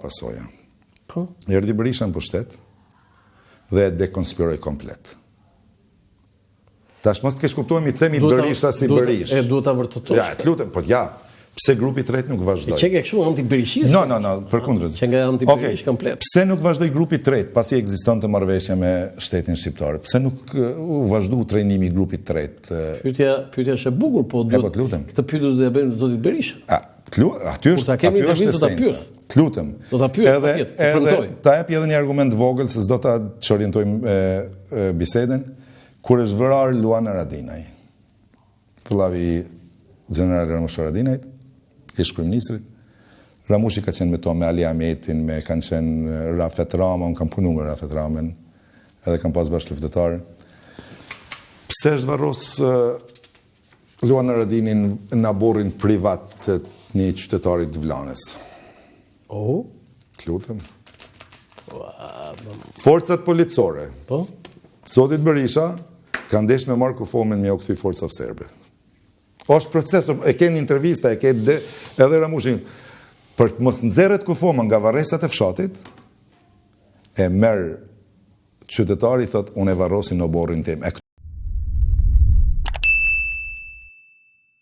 pasoja. Po? Erdhi Berisha në pushtet dhe e dekonspiroi komplet. Tash mos të kesh kuptuar mi themi Berisha si Berish. Duhet ta vërtetosh. Ja, të lutem, po ja. Pse grupi i tretë nuk vazhdoi? Që ke kështu anti-berishist? No, përkundër. Që nga anti-berish komplet. Pse nuk vazhdoi grupi i tretë pasi ekzistonte marrëveshja me shtetin shqiptar? Pse nuk u vazhdoi trajnimi i grupit të tretë? Pyetja është e bukur, po duhet. Po lutem. Këtë pyetje do ta bëjmë zotit Berisha. Aty është. Kur ta kemi intervistë do ta pyes. Të lutem. Do ta pyes patjetër, të premtoj. Ta jap edhe një argument vogël se s'do ta çorientojmë biseden. Kur është vërar Luana Radinaj, vëllavi general Ramush Radinajt, ish kryeministrit, Ramushi ka qenë me to, me Ali Ahmetin, kanë qenë Rafet Rama, unë kam punu me Rafet Ramen, edhe kam pas bashkë luftetarë. Pse është varros Luana Radinin në aborrin privat të një qytetarit të Vlanës? Oh? Të lutem. Forcat policore. Po? Zotit Berisha ka ndesh me marrë kufomen me u kthy forcat serbe. Është proces, e ke një intervista, e ke edhe Ramushin, për të mos nxerret kufoma nga varresat e fshatit, e merr qytetari, thot, unë e varrosin në oborrin tim.